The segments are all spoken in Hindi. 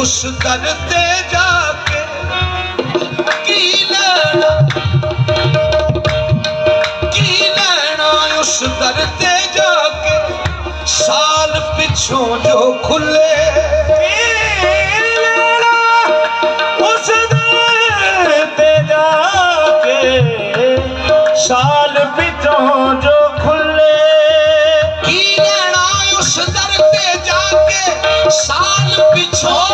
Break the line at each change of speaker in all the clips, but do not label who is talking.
उस दर ते जाके की लेना उस दर ते जाके साल पिछों जो खुले उस दर ते जाके साल पिछों जो खुले की लेना उस दर ते जाके साल पिछों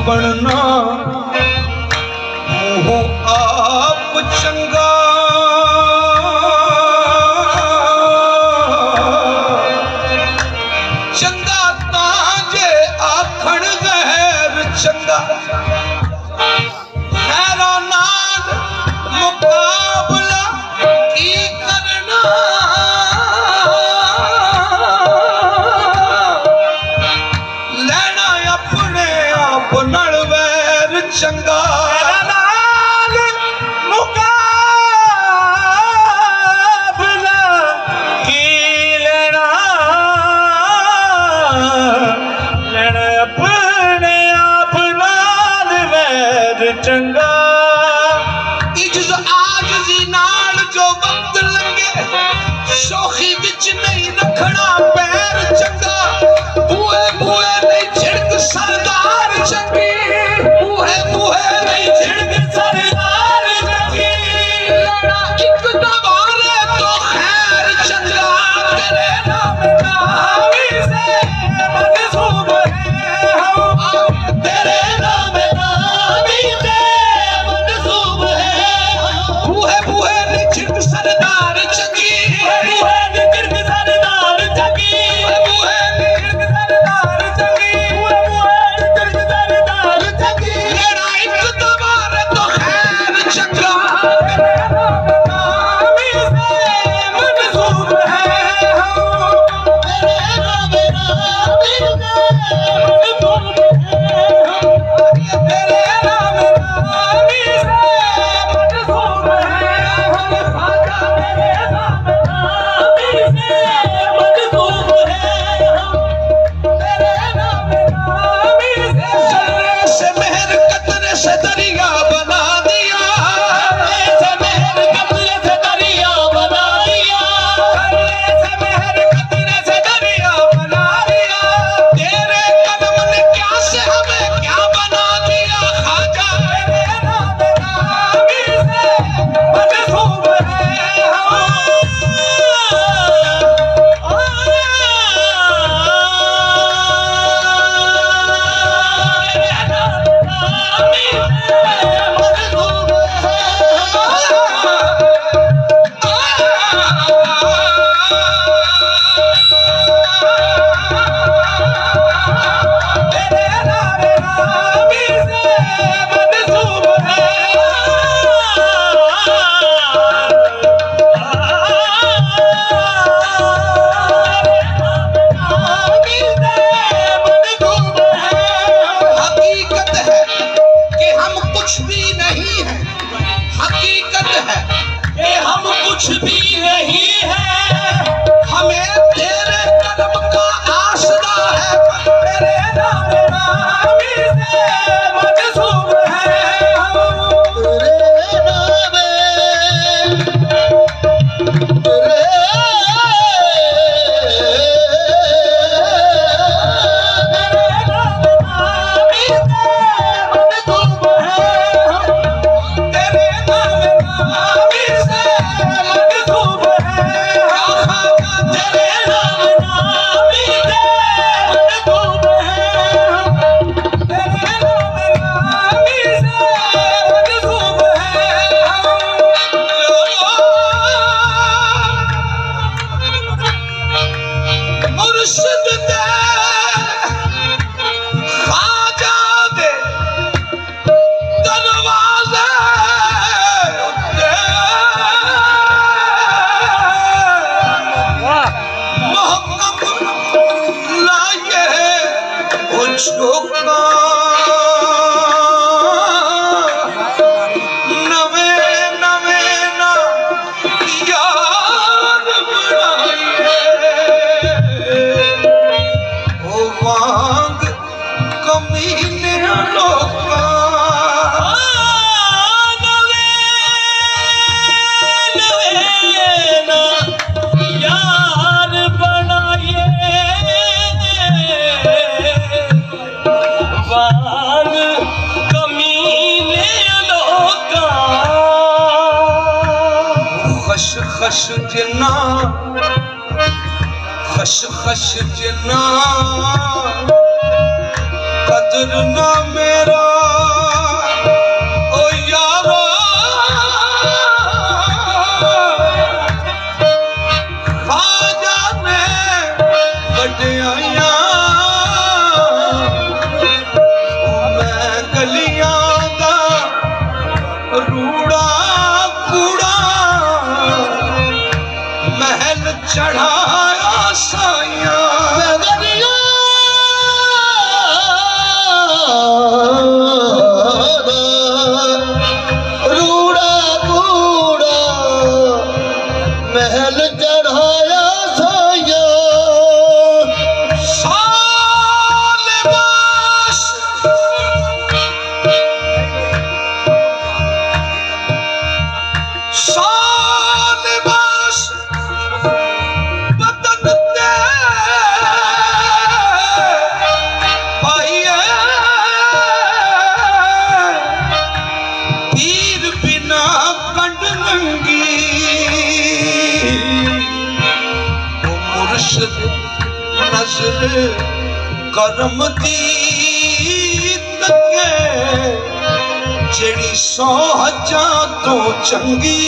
बनना मुँह आप चंगा चंगा ताजे आखण गैर चंगा खैरा नाल मुकाबला की करना लेना अपने आप नाल वैर चंगा
चंगा
इज्ज आजिज़ी नाल जो वक्त लंघे शोखी विच नहीं रखना पैर चंगा बूहे बूहे नहीं छिड़क सरदार चंगी बूहे बूहे नहीं छिड़क सरदार चंगी लड़ा एक दवारे तो खैर चंगा तेरे नाम नामी से मंसूब है हम तेरे नाम नामी से मंसूब है बूहे बूहे नहीं छिड़क सरदार चंगी बूहे नहीं छिड़क सरदार चंगी बूहे नहीं छिड़क सरदार चंगी बूहे नहीं छिड़क सरदार चंगी लड़ा एक दवारे तो खैर चंगा तेरे नाम नामी से मंसूब है हम तेरे नाम नामी से मंसूब है हम तेरे नाम नामी से मंसूब है हम खाजा तेरे नाम नामी से मंसूब है हम तेरे नाम नामी से जर्रे से मेहर कतरे से दरिया बना दिया जर्रे से मेहर कतरे से दरिया बना दिया जर्रे से मेहर कतरे से दरिया बना दिया तेरे कदम ने क्या से हमें क्या बना दिया खाजा तेरे नाम नामी से मंसूब है हम हकीकत है कि हम कुछ भी नहीं हैं हकीकत है कि हम कुछ भी नहीं हैं हमें तेरे कदम का आसरा है तेरे नाम नामी से मंसूब है हम तेरे नाम मुर्शिद दे खाजा दे दरवाजे उत्ते मोहकम लाए उछोका नवे नवे ना यार बनाइए ओ वांग कमीने लोका नवे नवे ना यार बनाइए वांग कमीने लोका खश खश जिन्ना खश खश जिन्ना कदर ना मेरा ओ यारो नजर करम दी तके जेड़ी 100 हज़ां तो चंगी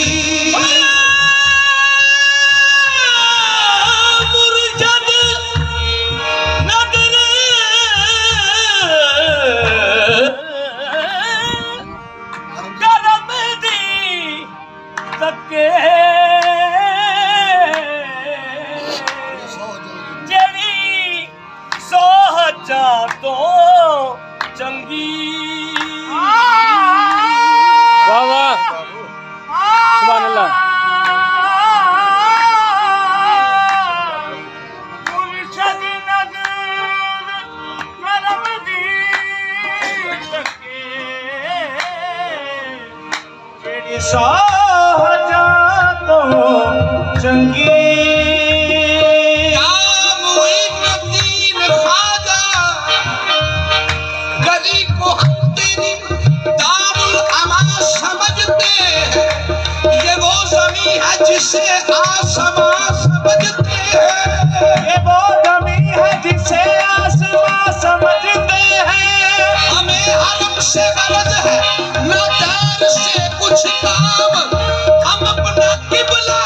जिसे आसमां समझते हैं, ये वो ज़मीं है जिसे आसमां समझते हैं। हमें हरम से गरज है न दार से कुछ काम, हम अपना किबला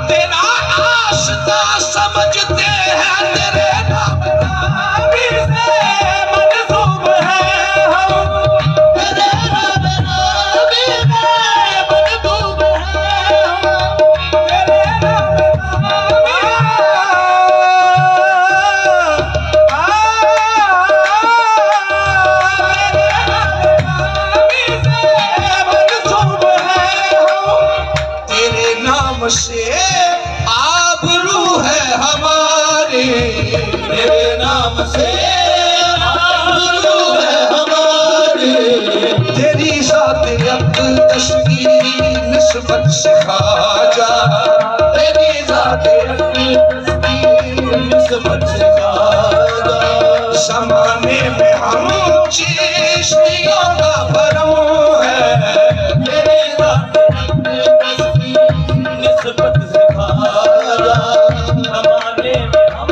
तेरा आस्था समझते हैं। तेरे नाम नामी से मंसूब है हम, तेरे नाम नामी से मंसूब है से आबरू है हमारी, तेरे नाम से आबरू है हमारी। तेरी ज़ात अक़दस की निस्बत से खाजा, तेरी ज़ात अक़दस की निस्बत से खाजा। ज़माने में हम चिश्तियों का भरम है, तेरी ज़ात अक़दस की निस्बत से खाजा। ज़माने में हम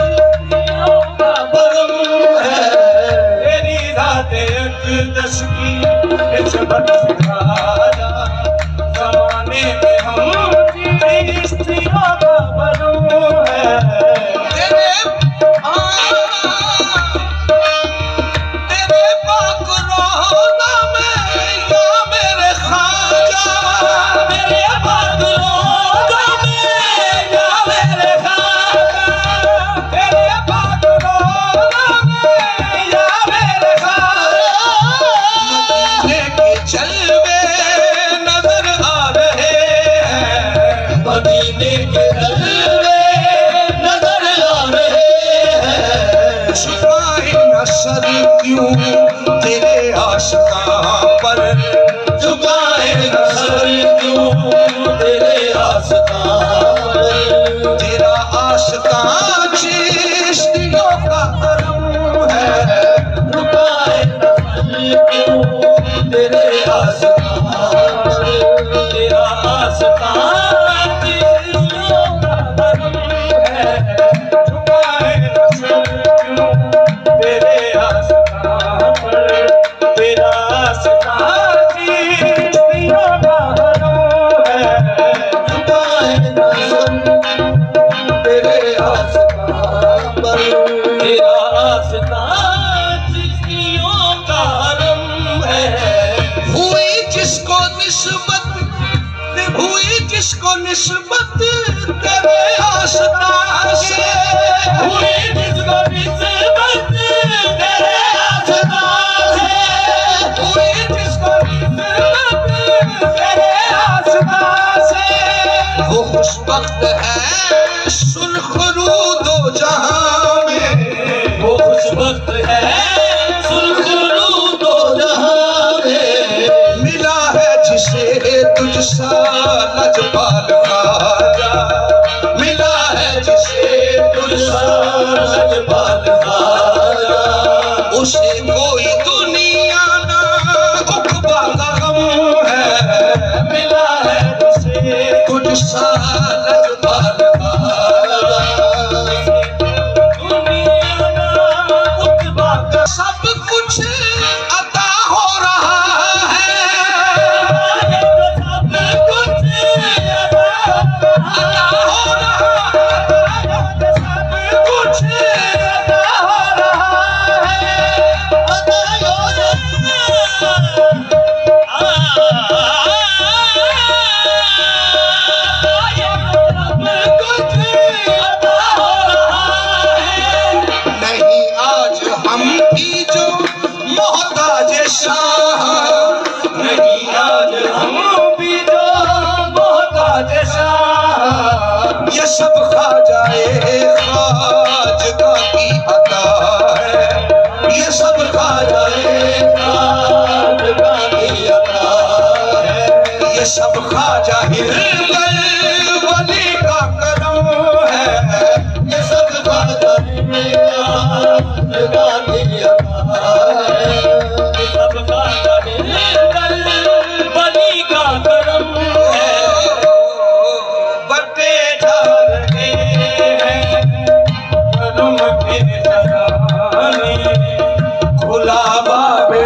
चिश्तियों का भरम है, तेरी ज़ात अक़दस की निस्बत से खाजा। ज़माने में हम चिश्तियों का भरम है, तेरे पाक रोज़ा में या मेरे ख़ाजा, तेरे पाक रोज़ा में या मेरे ख़ाजा, तेरे पाक रोज़ा में या मेरे ख़ाजा। मदीने के जलवे नजर आ रहे हैं, मदीने के जलवे नजर आ रहे हैं। झुकाए न सर क्यों तेरे आशिकां पर, झुकाए न सर क्यों तेरे आशिकां पर। तेरा आशिकां चिश्तियों का करम है, झुकाए न सर क्यों तेरे आशिकां पर। तेरा आशिकां चिश्तियों का करम है, झुकाए न सर क्यों तेरे आशिकां पर। तेरा आशिकां चिश्तियों का करम है, झुकाए न सर तेरे आशिकां पर। तेरा आशिकां चिश्तियों का करम है। हुई जिसको निस्बत, हुई जिसको निस्बत तेरे आशिकां से, हुई जिसको निस्बत तेरे आशिकां से, हुई जिसको निस्बत तेरे आशिकां से। वो खुशबख्त है सुर्खरू दो जहां में, वो खुशबख्त है सुर्खरू दो जहां में। मिला है जिसे तुझसा लजपाल ख्वाजा, मिला है जिसे तुझसा लजपाल ख्वाजा। उसे कोई दुनिया ना उक़बा का गम है, मिला है जिसे तुझसा लजपाल ख्वाजा। सब ख्वाजा हिरबल वली का करम है, ये सब ख्वाजा हिरबल